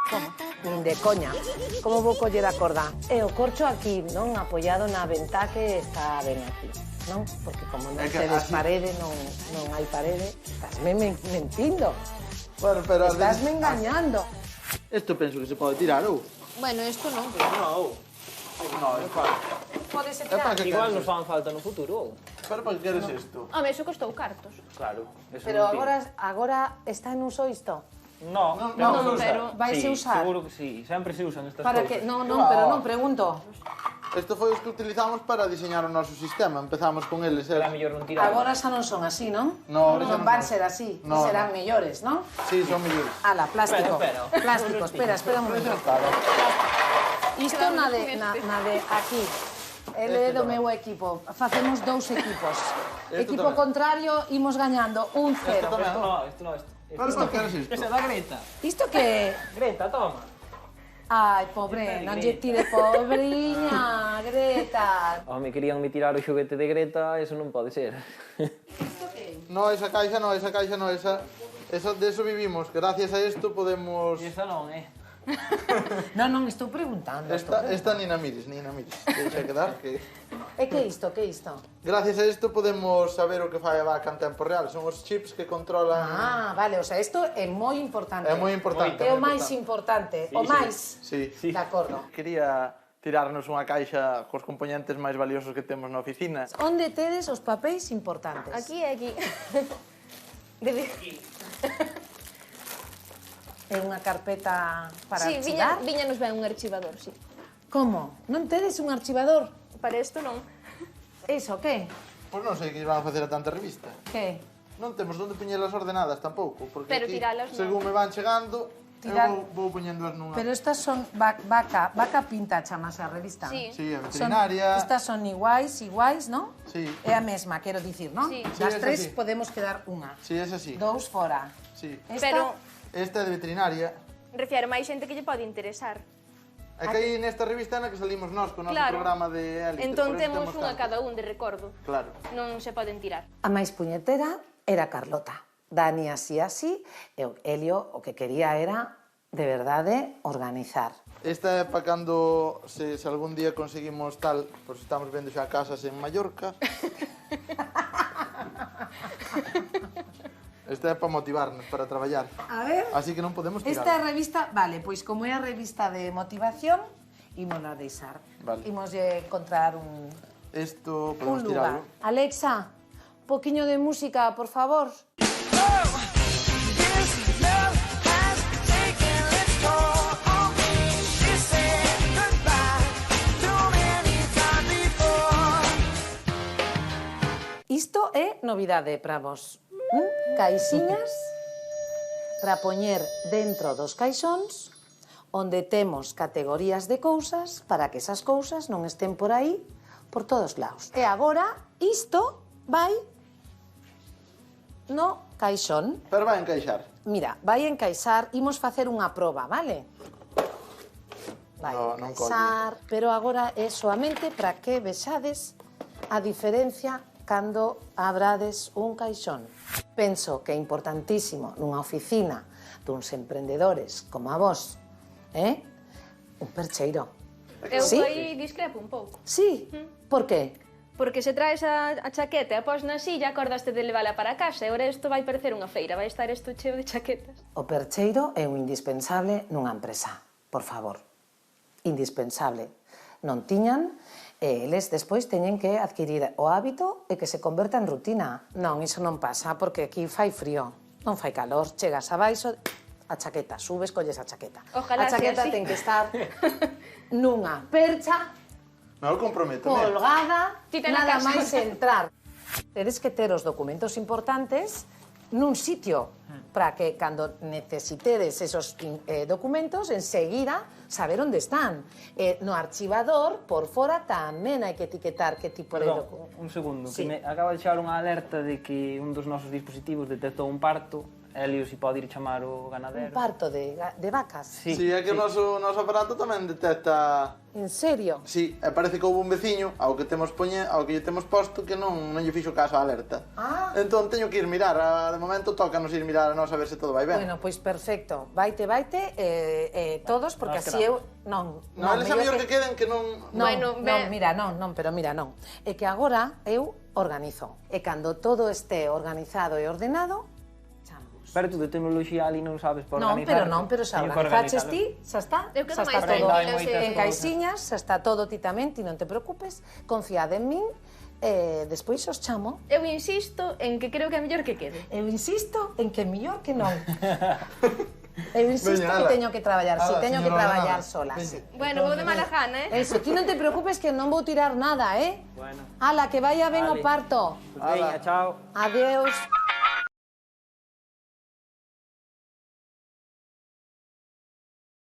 Como? Nin de coña. Como vou coller a corda? E o corcho aquí, non? Apoiado na ventá que está ben aquí, non? Porque como non tedes parede, non hai parede, estásme mentindo. Bueno, pero... Estásme engañando. Isto penso que se pode tirar, ou? Bueno, isto non. Non, Non, é para... Podese É para tirar. que igual queres nos fan falta no futuro. Pero para que queres isto? Home, iso costou cartos. Claro. Eso Pero non tiene. agora está en uso isto. No, Non, pero... Vaise sí, usar. seguro que sí. Sempre se usan estas Para cousas. que... Non, pero non, pregunto. Isto foi os que utilizamos para diseñar o noso sistema. Empezamos con eles. Era mellor non tirar. Agora xa non son así, non? No, ahora xa Non non van son. ser así, No, serán mellores, non? Sí, son millóns. Ala, plástico. Espera. Plástico, espera un momento. Isto na de aquí. Ele é do meu equipo. Facemos dous equipos. Equipo tamén. contrario, imos gañando 1-0. Isto no. Pero para que queres isto? Esa da Greta. Isto que... Greta, toma. Ai, pobre, non lle tire pobriña, Greta. Home, querían me tirar o xoguete de Greta, eso non pode ser. No, esa caixa no, esa de eso vivimos. Gracias a esto podemos... Esa non, Non, estou preguntando. Esta ni na mires. Deixa quedar que... E que isto? Gracias a esto podemos saber o que fai a vaca en tempo real. Son os chips que controlan... Ah, vale, o sea, isto é moi importante. É moi importante. É o máis importante, o máis. Sí. De acordo. Quería tirarnos unha caixa cos componentes máis valiosos que temos na oficina. Onde tedes os papéis importantes? Aquí e aquí. É unha carpeta para Sí, archivar? viñanos ben un archivador, sí. Como? Non tedes un archivador? Para isto non. Iso, que? Pois non sei que van a facer a tanta revista. Que? Non temos onde poñelas ordenadas tampouco, porque Pero aquí, tiralas non. según me van chegando, Tirar- eu vou poñéndoas nunha... Pero estas son vaca pinta, chamase a revista. Sí. Sí, a Son, veterinaria... estas son iguais, non? Sí. É a mesma, quero dicir, non? Sí. Das Sí, tres esa sí. podemos quedar unha. Sí, esa sí. Dous fora. Sí. Esta, Pero Esta é de veterinaria. refiero máis xente que lle pode interesar. É que aí nesta revista na que salimos nós con o noso Claro. programa de élite. Entón por eso temos unha tantas. cada un de recordo. Claro. Non se poden tirar. a máis puñetera era Carlota. Dani así, e o Helio o que quería era, de verdade, organizar. Esta é para cando se algún día conseguimos tal, pois estamos vendo xa casas en Mallorca. Esta é para motivarnos, para traballar. A ver... Así que non podemos tirar. Esta revista, vale, pois como é a revista de motivación, ímonos a deixar. Vale. Imos encontrar un Isto un podemos lugar. tirarlo. Alexa, un poquinho de música, por favor. Isto é novidade para vos. Caixiñas para poñer dentro dos caixóns onde temos categorías de cousas para que esas cousas non estén por aí por todos lados. E agora isto vai no caixón. Pero vai encaixar. Mira, vai encaixar, imos facer unha proba, vale? Vai Non encaixar, pero agora é soamente para que vexades a diferencia cando abrades un caixón. Penso que é importantísimo nunha oficina duns emprendedores como a vos, un percheiro. Eu Sí? aí discrepo un pouco. Sí, por qué? Porque se traes a chaqueta e a pos na silla, acordaste de levala para casa e ora isto vai parecer unha feira, vai estar isto cheo de chaquetas. O percheiro é un indispensable nunha empresa, por favor. Indispensable. Non tiñan e eles despois teñen que adquirir o hábito e que se converta en rutina. Non, iso non pasa, porque aquí fai frío, non fai calor, chegas abaixo, a chaqueta, subes, colles a chaqueta. Ojalá a chaqueta sea así. ten que estar nunha percha, Me comprometo, colgada, Tita na nada casa. máis entrar. Tedes que ter os documentos importantes nun sitio para que cando necesitedes esos documentos, enseguida saber onde están. No archivador, por fora, tamén hai que etiquetar que tipo de documento. Un segundo, Sí. que me acaba de chegar unha alerta de que un dos nosos dispositivos detectou un parto Elio si pode ir chamar o Un ganadero. parto de vacas. Sí, Si, é que o noso aparato tamén detecta... En serio? Si, e parece que houve un veciño ao que lle temos posto que non lle fixo caso á alerta. Ah. Entón teño que ir mirar, de momento tócanos ir mirar a nós a ver se todo vai ben. Bueno, pois perfecto. Vaite, todos, porque Nós así eu... Non, Non, eles é mellor que queden que non... Non, Bueno, non, mira, pero mira, non. É que agora eu organizo. E cando todo este organizado e ordenado, chamos. Pero tú de tecnoloxía ali non sabes por Non, organizar. pero xa Teño que organizaches organizalo. ti, xa está. Eu quedo Xa máis está todo tranquila, Hai moitas en cousas. caixinhas, xa está todo ti tamén, ti non te preocupes, confiade en min, despois os chamo. Eu insisto en que creo que é mellor que quede. Eu insisto en que mellor que non. Eu insisto Veña, que ala. teño que traballar, Ala, teño que señora traballar ordenada. sola, Veña. sí. Bueno, vou de mala gana, Eso, ti non te preocupes que non vou tirar nada, Bueno, Ala, que vaya ben o Vale. parto. pues veña, chao. Adeus.